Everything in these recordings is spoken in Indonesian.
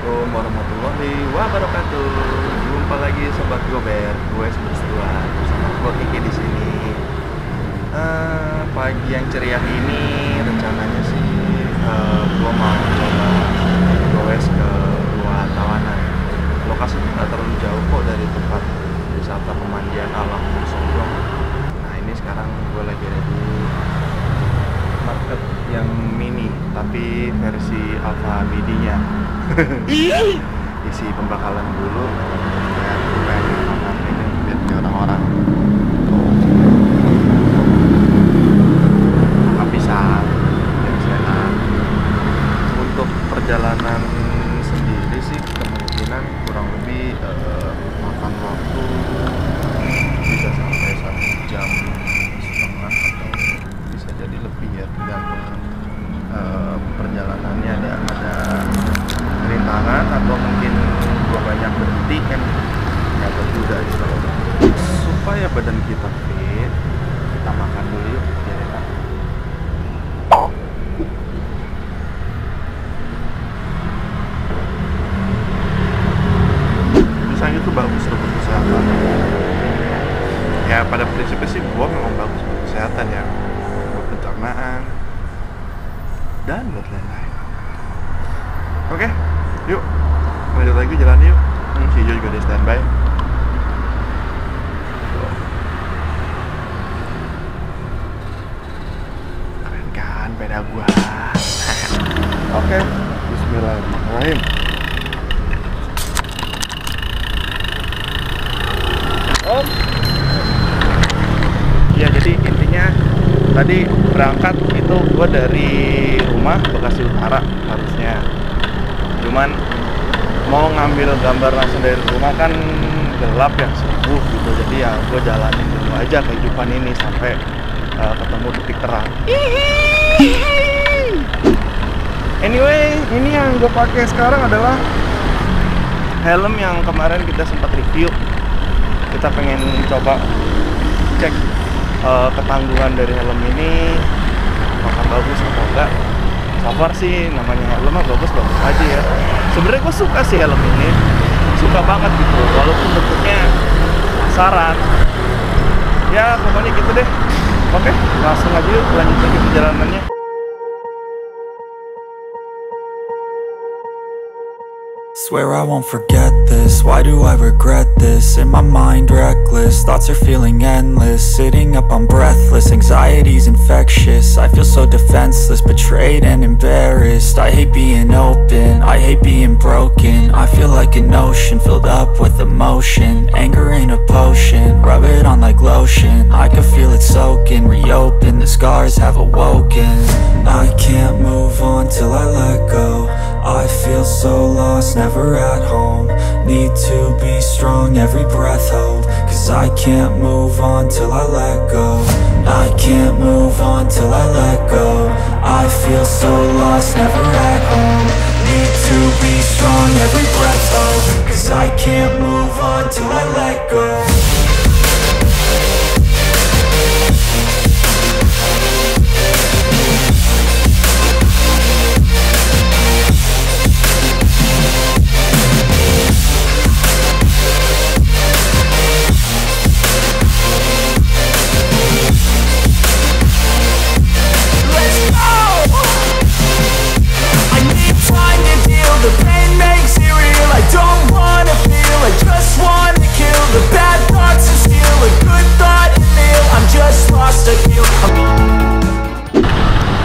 Assalamualaikum warahmatullahi wabarakatuh. Jumpa lagi sobat gober, gue berdua bersama gue Kiki di sini. Pagi yang ceria ini rencananya sih gue mau coba goes ke Luar Tawanan. Lokasinya nggak terlalu jauh kok dari tempat wisata pemandian alam Songgong. Nah ini sekarang gue lagi ada di market yang mini tapi versi Alpha Midi-nya. Isi pembakalan dulu ya, gue pengen makan ini lihat nih orang-orang makan pisang yang sehat. Untuk perjalanan sendiri sih kemungkinan kurang lebih makan waktu bisa sampai 1 jam setengah atau bisa jadi lebih ya, tergantung perjalanannya ada rintangan atau mungkin gua banyak berhenti kan nggak tahu juga gitu. Supaya badan kita fit, kita makan dulu yuk biar enak. Pisang itu bagus untuk kesehatan ya, pada prinsipnya sih gua memang bagus untuk kesehatan ya, buat pencernaan dan buat lain-lain. Oke, yuk lanjut lagi jalan yuk. Si Jo juga di standby. Keren kan beda gua. Oke, bismillahirrahmanirrahim. Om. Ya jadi intinya tadi berangkat itu gua dari rumah Bekasi Utara harusnya. Cuman mau ngambil gambar langsung dari rumah kan gelap ya, subuh gitu. Jadi ya gue jalanin dulu aja kehidupan ini sampai ketemu titik terang. Anyway, ini yang gue pakai sekarang adalah helm yang kemarin kita sempat review. Kita pengen coba cek ketangguhan dari helm ini apakah bagus atau enggak. So far sih namanya helm mah bagus-bagus aja ya. Sebenarnya gue suka sih helm ini, suka banget gitu, walaupun bentuknya pasaran. Ya pokoknya gitu deh. Oke, langsung aja yuk lanjut lagi perjalanannya. Swear I won't forget this, why do I regret this? In my mind reckless, thoughts are feeling endless. Sitting up I'm breathless, anxiety's infectious. I feel so defenseless, betrayed and embarrassed. I hate being open, I hate being broken. I feel like an ocean filled up with emotion. Anger ain't a potion, rub it on like lotion. I can feel it soaking, reopen, the scars have awoken. I can't move on till I let go. I feel so lost, never at home. Need to be strong, every breath hold. Cause I can't move on till I let go. I can't move on till I let go. I feel so lost, never at home. Need to be strong, every breath hold. Cause I can't move on till I let go.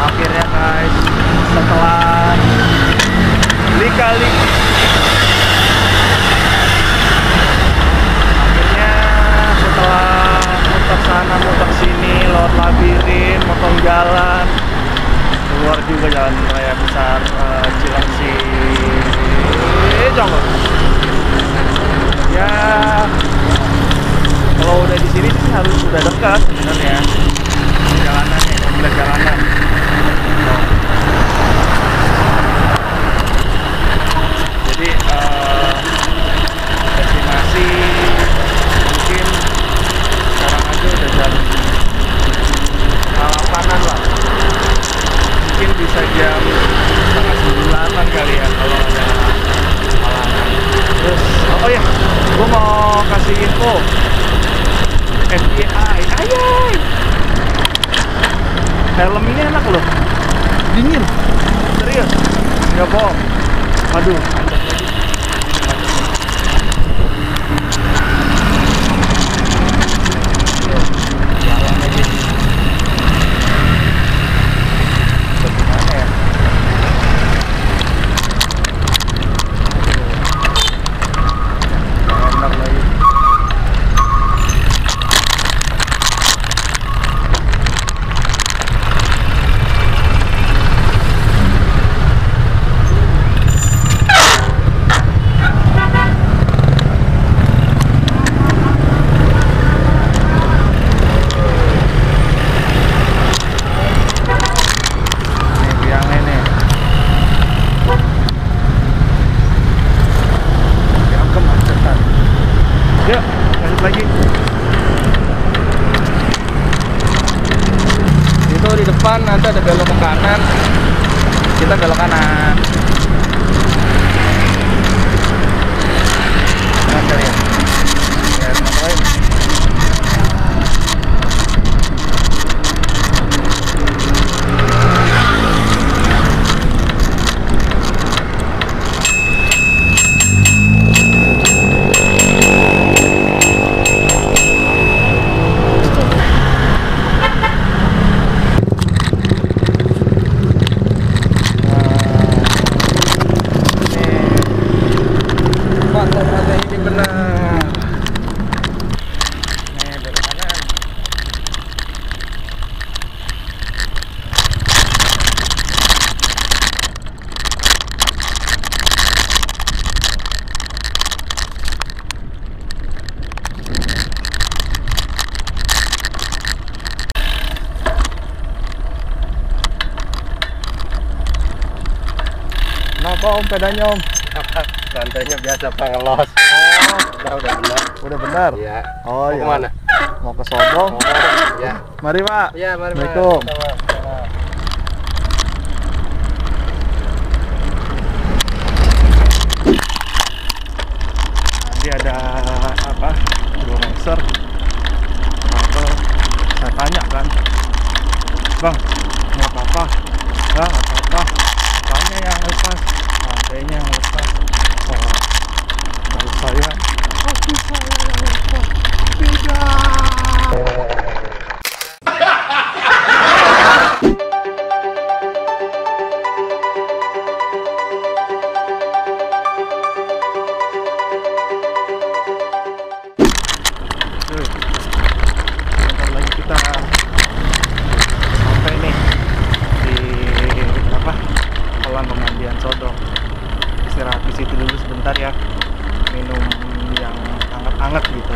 Akhirnya guys, setelah kali akhirnya setelah muter sana muter sini lewat labirin, motong jalan, keluar juga jalan raya besar Cilengsi Jonggol. Ya kalau udah di sini sih harus sudah dekat sebenarnya jalanannya, mobil jalanan. Jadi destinasi mungkin sekarang aja udah jam 8-an lah. Mungkin bisa jam setengah 9-an kali ya kalau ada Helm ini enak loh, dingin, serius, nggak bohong. Aduh, mantap lagi. Jalan lagi. Bagaimana ya? Enak lagi. Lagi itu di depan nanti ada belok ke kanan, kita belok kanan. Nanti ya ngapain? Kenapa om pedanya om? Rantainya biasa pengelos. Oh, udah benar. udah benar. Iya. Oh Mau iya. kemana? Mau ke Sodong. Ya. Mari pak. Iya, mari. Assalamualaikum. Nanti ada apa? Racer. Atau saya tanya kan, bang, mau apa? Enggak apa-apa. Apanya yang lepas? Rantainya yang lepas. Oh, kalau saya, hati saya yang lepas. Tidak. Bentar lagi kita sampai nih di apa, kolam pemandian Sodong. Istirahat di situ dulu sebentar ya, minum yang hangat-hangat gitu.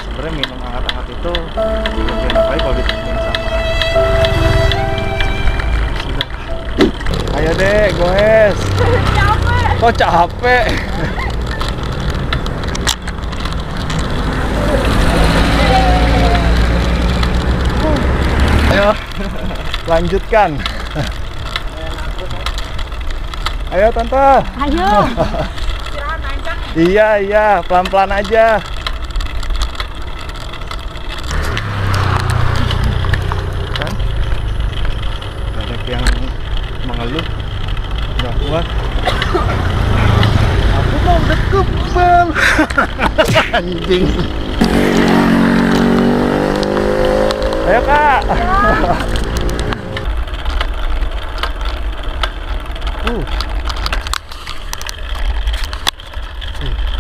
Sebenarnya minum hangat-hangat itu lebih enak lagi kalau ditemenin sama. Sudah. Ayo deh, goes. Capek. Kok capek? Ayo, lanjutkan. Ayo tante. Ayo. Iya, pelan-pelan aja. Kan? Banyak yang mengeluh, nggak kuat. Aku mau udah kebal. Anjing. Ayo kak.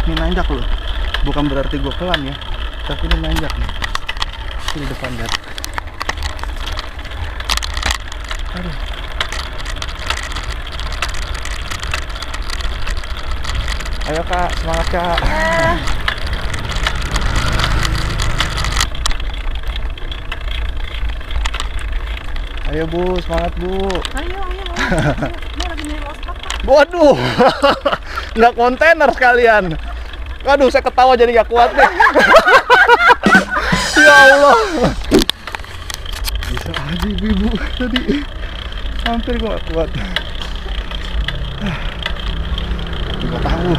Ini nanjak loh, bukan berarti gue pelan ya, tapi ini nanjak nih. Ini di depan lihat. Aduh. Ayo kak, semangat kak. Ayo bu, semangat bu. Ayo. Ini lagi nyari ospek. Waduh, nggak kontainer sekalian. Waduh, saya ketawa jadi nggak kuat nih. Ya Allah. Bisa aja ibu tadi. Hampir gue nggak kuat. Juga tahu.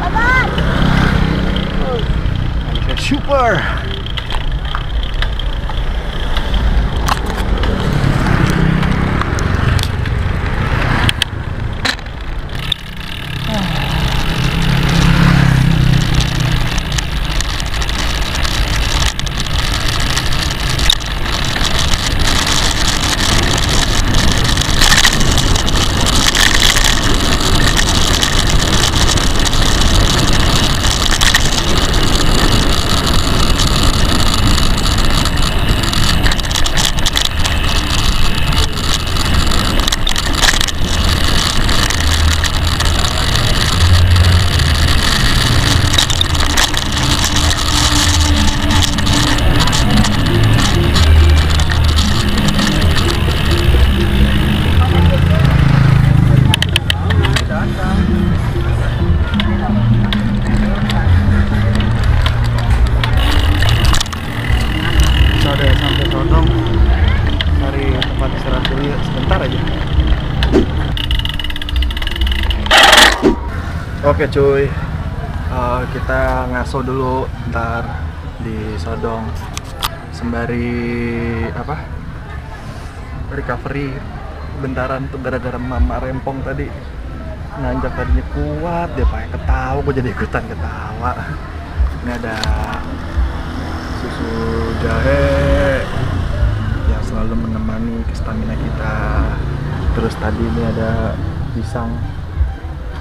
Manusia super. Oke cuy, kita ngaso dulu ntar di Sodong sembari apa? Recovery bentaran tuh gara-gara mama rempong tadi nanjak tadinya kuat dia pakai ketawa, gue jadi ikutan ketawa. Ini ada susu jahe yang selalu menemani stamina kita. Terus tadi ini ada pisang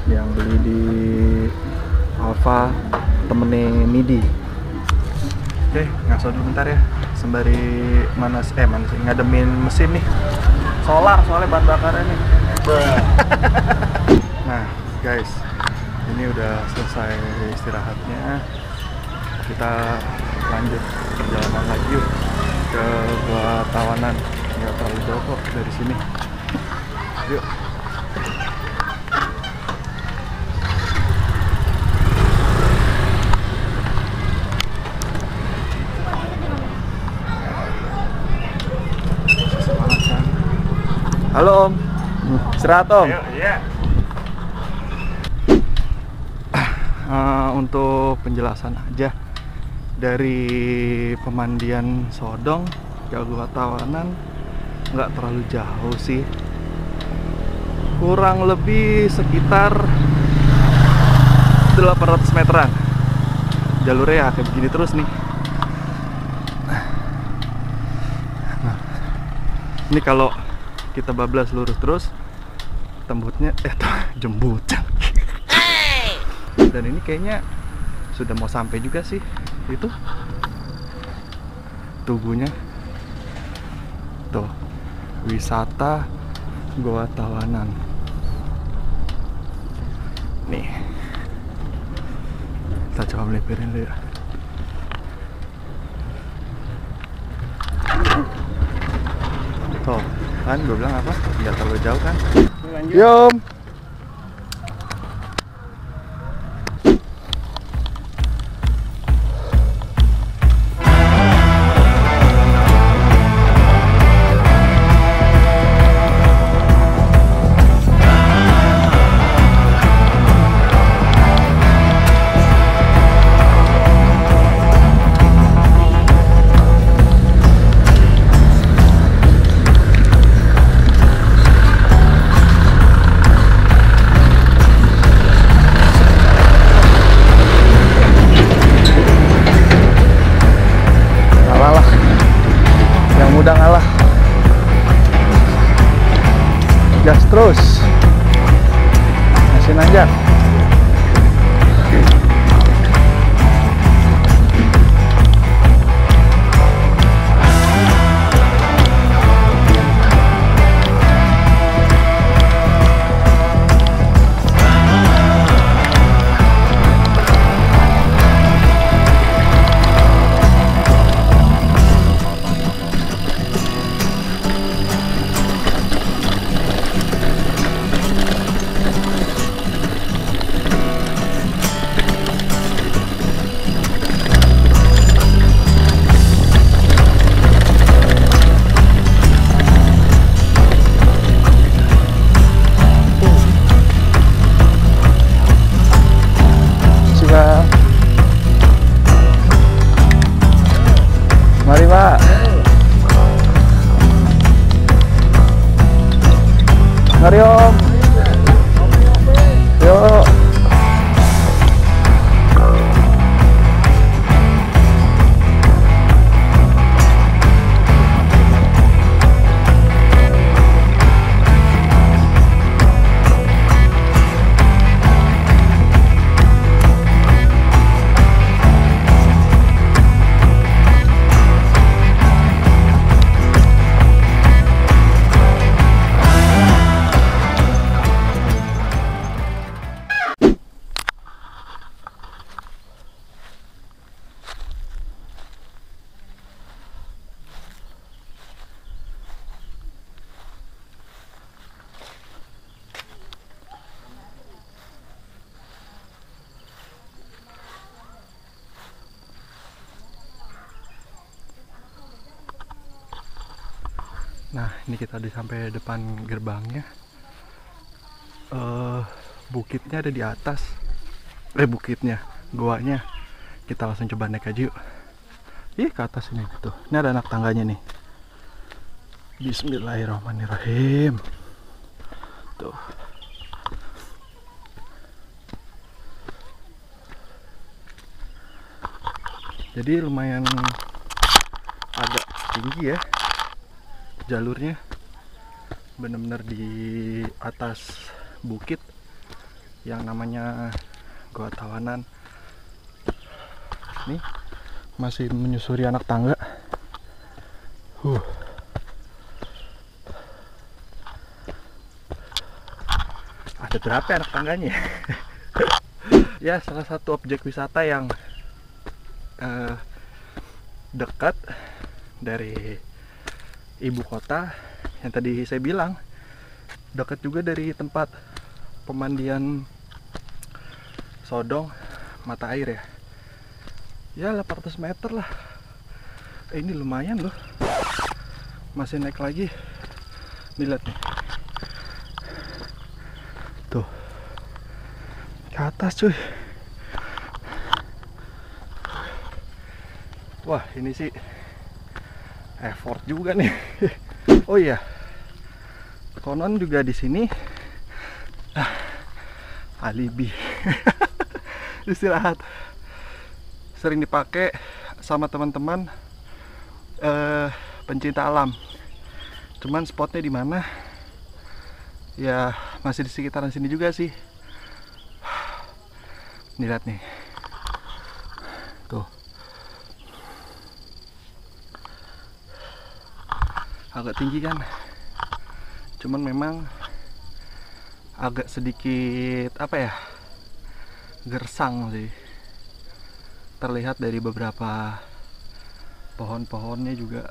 yang beli di Alfa temennya Midi. Oke, ngaso dulu bentar ya sembari manas ngademin mesin nih, solar soalnya bahan bakarnya nih. Nah guys, ini udah selesai istirahatnya, kita lanjut perjalanan lagi yuk ke Gua Tawanan. Nggak terlalu jauh kok dari sini, yuk. Halo Om, istirahat Om. Iya. Untuk penjelasan aja, dari pemandian Sodong ke Gua Tawanan nggak terlalu jauh sih, kurang lebih sekitar 800 meteran. Jalurnya ya kayak begini terus nih. Nah, ini kalau kita bablas lurus terus, tembutnya jembutan. Dan ini kayaknya sudah mau sampai juga sih. Itu tubuhnya tuh, wisata Gua Tawanan nih. Kita coba melipirin dulu ya. Tuh kan gue bilang apa, nggak terlalu jauh kan. Yom. Udah ngalah, gas terus, masih nanjak. Mari Pak. Mari Om. Yuk. Nah, ini kita udah sampai depan gerbangnya. Bukitnya ada di atas. bukitnya, goanya. Kita langsung coba naik aja yuk. Ih, ke atas ini tuh. Ini ada anak tangganya nih. Bismillahirrahmanirrahim. Tuh. Jadi lumayan agak tinggi ya jalurnya, bener-bener di atas bukit yang namanya Goa Tawanan. Nih masih menyusuri anak tangga. Ada berapa anak tangganya? Ya, salah satu objek wisata yang dekat dari ibu kota, yang tadi saya bilang dekat juga dari tempat pemandian Sodong Mata Air ya 800 meter lah. Ini lumayan loh, masih naik lagi. Lihat nih tuh ke atas cuy. Wah, ini sih effort juga nih. Oh iya, konon juga di sini alibi istirahat sering dipakai sama teman-teman pencinta alam. Cuman spotnya di mana? Ya masih di sekitaran sini juga sih. Nih, lihat nih, tuh. Agak tinggi kan, cuman memang agak sedikit apa ya, gersang sih, terlihat dari beberapa pohon-pohonnya juga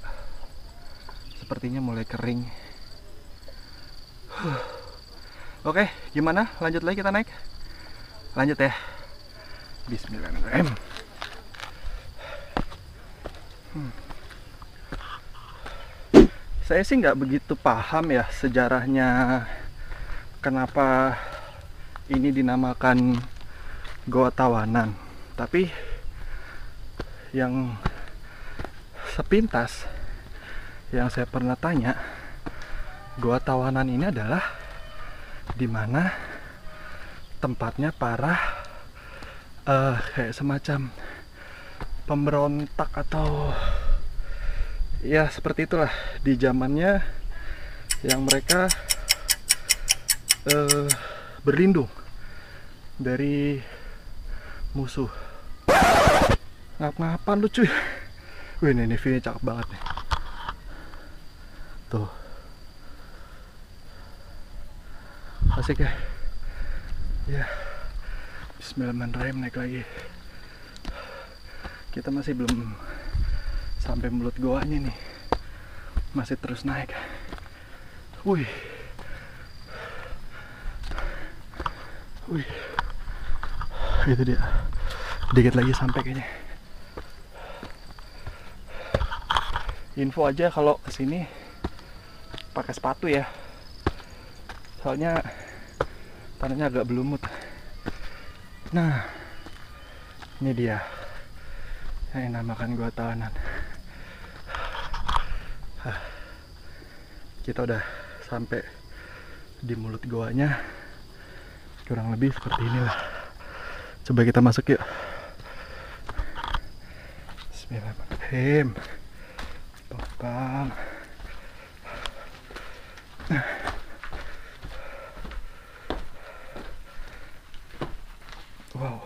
sepertinya mulai kering. Oke, gimana, lanjut lagi kita naik? Lanjut ya. Bismillahirrahmanirrahim. Saya sih nggak begitu paham ya sejarahnya kenapa ini dinamakan Goa Tawanan. Tapi yang sepintas yang saya pernah tanya, Goa Tawanan ini adalah dimana tempatnya para kayak semacam pemberontak atau ya seperti itulah di zamannya, yang mereka berlindung dari musuh. Ngap-ngapan lu cuy. Wih, ini view-nya cakep banget nih. Tuh. Asik ya. Ya. Bismillahirrahmanirrahim, naik lagi. Kita masih belum sampai mulut goanya nih, masih terus naik. Wih, itu dia, dikit lagi sampai kayaknya. Info aja kalau kesini pakai sepatu ya, soalnya tanahnya agak berlumut. Nah, ini dia yang namakan Goa Tawanan. Kita udah sampai di mulut goanya, kurang lebih seperti inilah. Coba kita masuk yuk. Bismillahirrahmanirrahim. Bang. Wow.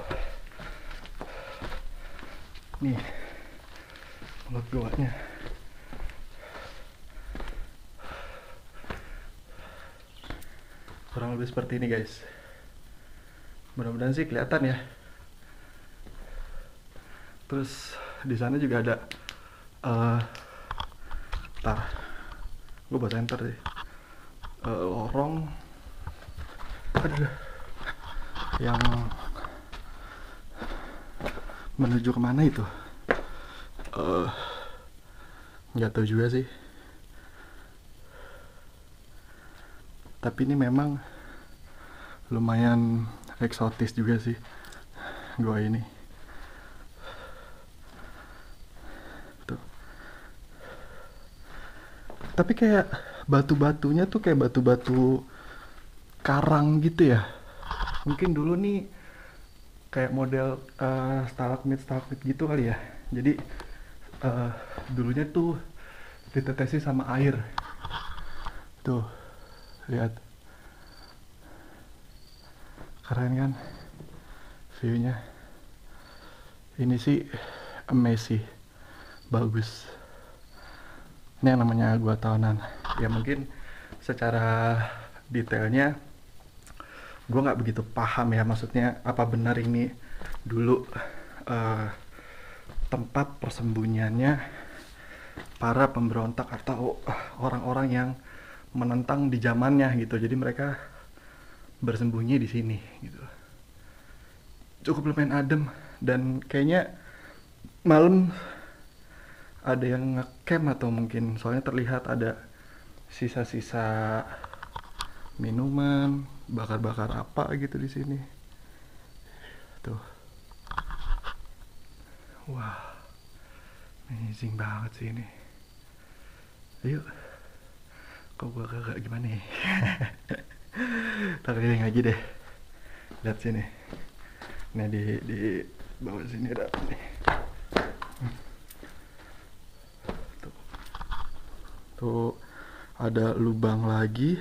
Nih mulut goanya. Kurang lebih seperti ini guys. Mudah-mudahan sih kelihatan ya. Terus di sana juga ada gue buat enter sih, lorong yang menuju kemana itu, nggak tahu juga sih. Tapi ini memang lumayan eksotis juga sih. gua ini. Tuh. Tapi kayak batu-batunya tuh kayak batu-batu karang gitu ya. Mungkin dulu nih kayak model stalagmit gitu kali ya. Jadi dulunya tuh ditetesi sama air. Tuh, lihat. Keren kan view-nya. Ini sih amazing, bagus. Ini yang namanya Gua Tawanan. Ya mungkin secara detailnya gue nggak begitu paham ya, maksudnya apa benar ini dulu tempat persembunyiannya para pemberontak atau orang-orang yang menentang di zamannya gitu. Jadi mereka bersembunyi di sini gitu. Cukup lumayan adem dan kayaknya malam ada yang ngecamp atau mungkin soalnya terlihat ada sisa-sisa minuman, bakar-bakar apa gitu di sini. Tuh. Wah. Amazing banget sih ini. Ayo. Kok gua kagak gimana ya? Keliling aja deh. Lihat sini. Nah di bawah sini ada apa nih? Tuh ada lubang lagi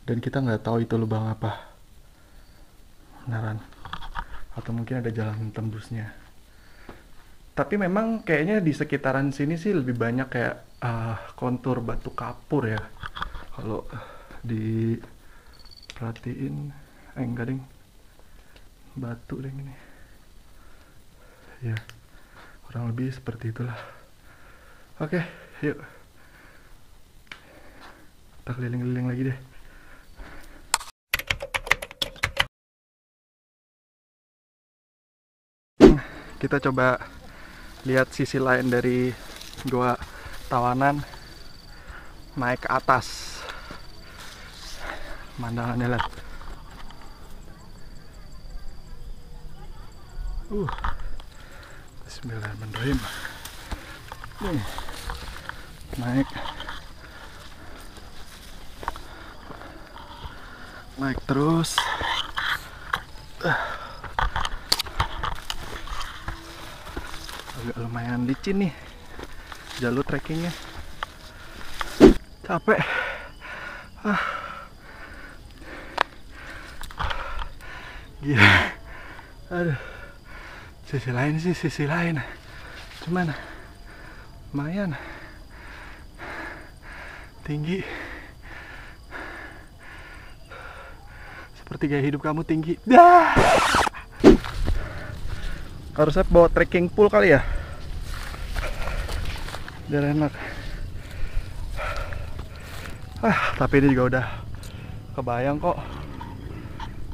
dan kita nggak tahu itu lubang apa beneran, atau mungkin ada jalan tembusnya. Tapi memang kayaknya di sekitaran sini sih lebih banyak kayak kontur batu kapur ya. Kalau diperhatiin, enggak ding, batu ding ini. Ya, kurang lebih seperti itulah. Oke, yuk. Kita keliling-keliling lagi deh. Kita coba lihat sisi lain dari Gua Tawanan, naik ke atas. Pemandangannya lihat. Bismillahirrahmanirrahim. Nih, naik terus. Agak lumayan licin nih jalur trekkingnya. Capek. Gila. Aduh. Sisi lain sih sisi lain. Cuman lumayan tinggi. Seperti gaya hidup kamu tinggi. Dah. Harusnya bawa trekking pool kali ya, biar enak. Tapi ini juga udah kebayang kok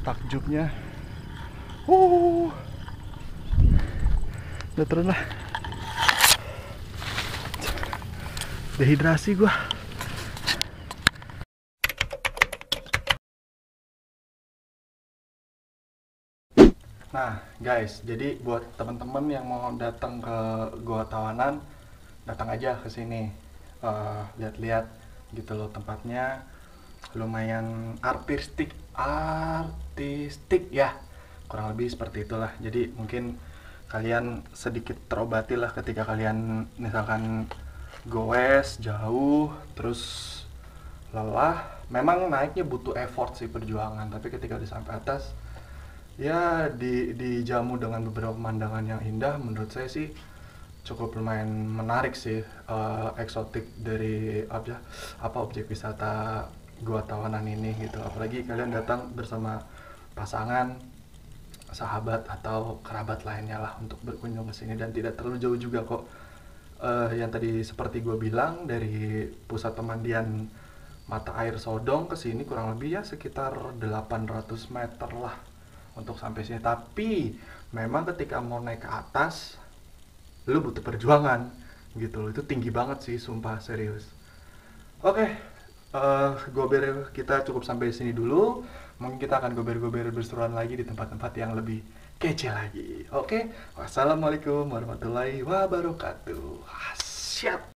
takjubnya. Udah turun lah. Dehidrasi gua. Nah guys, jadi buat teman-teman yang mau datang ke Gua Tawanan, datang aja ke sini, lihat-lihat gitu loh. Tempatnya lumayan artistik ya, kurang lebih seperti itulah. Jadi mungkin kalian sedikit terobati lah ketika kalian misalkan goes jauh terus lelah. Memang naiknya butuh effort sih, perjuangan, tapi ketika udah sampai atas ya dijamu dengan beberapa pemandangan yang indah. Menurut saya sih cukup lumayan menarik sih, eksotik dari objek wisata Gua Tawanan ini gitu. Apalagi kalian datang bersama pasangan, sahabat atau kerabat lainnya lah untuk berkunjung ke sini, dan tidak terlalu jauh juga kok. Yang tadi seperti gue bilang, dari pusat pemandian mata air Sodong ke sini kurang lebih ya sekitar 800 meter lah untuk sampai sini. Tapi memang ketika mau naik ke atas lu butuh perjuangan gitu loh. Itu tinggi banget sih, sumpah, serius. Oke, gober kita cukup sampai sini dulu. Mungkin kita akan gober-gober berseruan lagi di tempat-tempat yang lebih kece lagi. Oke, wassalamualaikum warahmatullahi wabarakatuh. Siap.